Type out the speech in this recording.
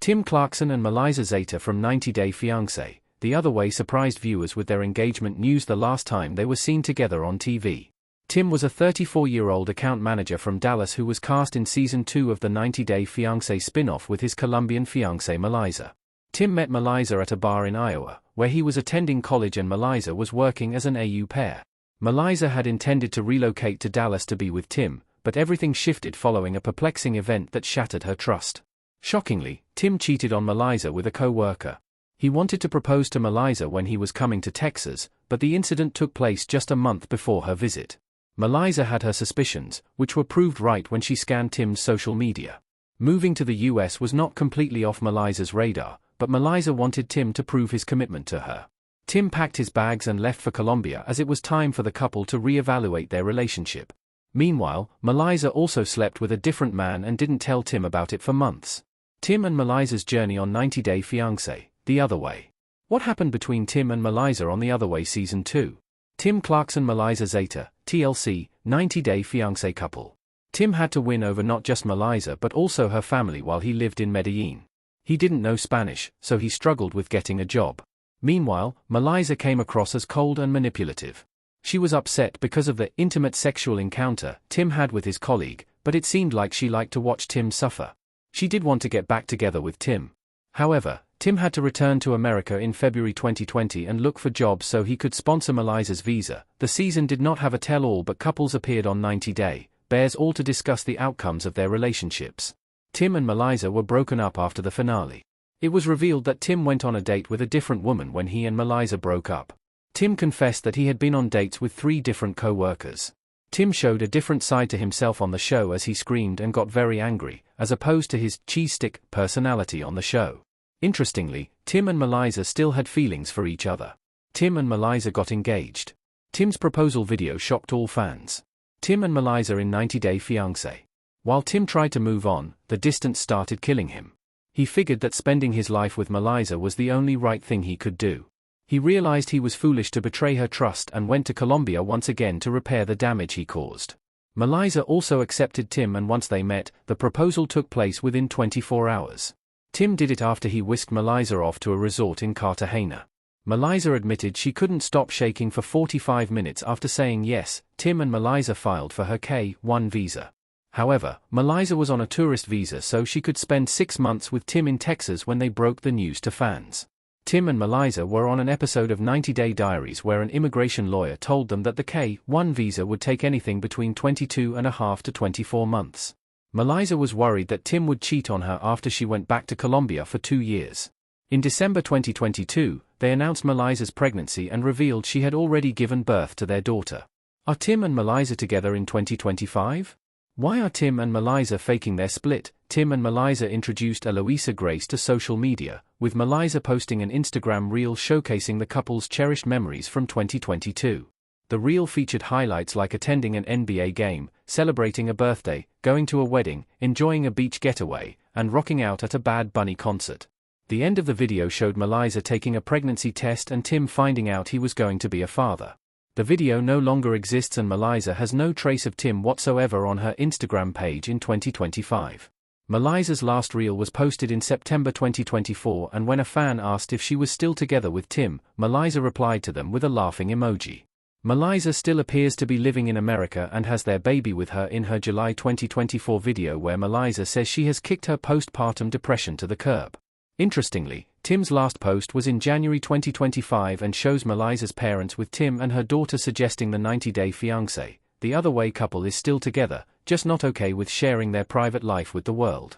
Tim Clarkson and Melyza Zeta from 90 Day Fiancé, The Other Way surprised viewers with their engagement news the last time they were seen together on TV. Tim was a 34-year-old account manager from Dallas who was cast in Season 2 of the 90 Day Fiancé spin-off with his Colombian fiancée Melyza. Tim met Melyza at a bar in Iowa, where he was attending college and Melyza was working as an au pair. Melyza had intended to relocate to Dallas to be with Tim, but everything shifted following a perplexing event that shattered her trust. Shockingly, Tim cheated on Melyza with a co-worker. He wanted to propose to Melyza when he was coming to Texas, but the incident took place just a month before her visit. Melyza had her suspicions, which were proved right when she scanned Tim's social media. Moving to the US was not completely off Melyza's radar, but Melyza wanted Tim to prove his commitment to her. Tim packed his bags and left for Colombia as it was time for the couple to re-evaluate their relationship. Meanwhile, Melyza also slept with a different man and didn't tell Tim about it for months. Tim and Melyza's journey on 90 Day Fiancé, The Other Way. What happened between Tim and Melyza on The Other Way Season 2? Tim Clarkson Melyza Zeta, TLC, 90 Day Fiancé couple. Tim had to win over not just Melyza but also her family while he lived in Medellin. He didn't know Spanish, so he struggled with getting a job. Meanwhile, Melyza came across as cold and manipulative. She was upset because of the intimate sexual encounter Tim had with his colleague, but it seemed like she liked to watch Tim suffer. She did want to get back together with Tim. However, Tim had to return to America in February 2020 and look for jobs so he could sponsor Melyza's visa. The season did not have a tell-all, but couples appeared on 90 Day, Bears all to discuss the outcomes of their relationships. Tim and Melyza were broken up after the finale. It was revealed that Tim went on a date with a different woman when he and Melyza broke up. Tim confessed that he had been on dates with 3 different co-workers. Tim showed a different side to himself on the show as he screamed and got very angry, as opposed to his cheese stick personality on the show. Interestingly, Tim and Melyza still had feelings for each other. Tim and Melyza got engaged. Tim's proposal video shocked all fans. Tim and Melyza in 90 Day Fiancé. While Tim tried to move on, the distance started killing him. He figured that spending his life with Melyza was the only right thing he could do. He realized he was foolish to betray her trust and went to Colombia once again to repair the damage he caused. Melyza also accepted Tim, and once they met, the proposal took place within 24 hours. Tim did it after he whisked Melyza off to a resort in Cartagena. Melyza admitted she couldn't stop shaking for 45 minutes after saying yes. Tim and Melyza filed for her K-1 visa. However, Melyza was on a tourist visa, so she could spend 6 months with Tim in Texas when they broke the news to fans. Tim and Melyza were on an episode of 90 Day Diaries where an immigration lawyer told them that the K-1 visa would take anything between 22.5 to 24 months. Melyza was worried that Tim would cheat on her after she went back to Colombia for 2 years. In December 2022, they announced Melyza's pregnancy and revealed she had already given birth to their daughter. Are Tim and Melyza together in 2025? Why are Tim and Melyza faking their split? Tim and Melyza introduced Eloisa Grace to social media, with Melyza posting an Instagram reel showcasing the couple's cherished memories from 2022. The reel featured highlights like attending an NBA game, celebrating a birthday, going to a wedding, enjoying a beach getaway, and rocking out at a Bad Bunny concert. The end of the video showed Melyza taking a pregnancy test and Tim finding out he was going to be a father. The video no longer exists and Melyza has no trace of Tim whatsoever on her Instagram page in 2025. Melyza's last reel was posted in September 2024, and when a fan asked if she was still together with Tim, Melyza replied to them with a laughing emoji. Melyza still appears to be living in America and has their baby with her in her July 2024 video where Melyza says she has kicked her postpartum depression to the curb. Interestingly, Tim's last post was in January 2025 and shows Melyza's parents with Tim and her daughter, suggesting the 90 Day Fiancé, The Other Way couple is still together, just not okay with sharing their private life with the world.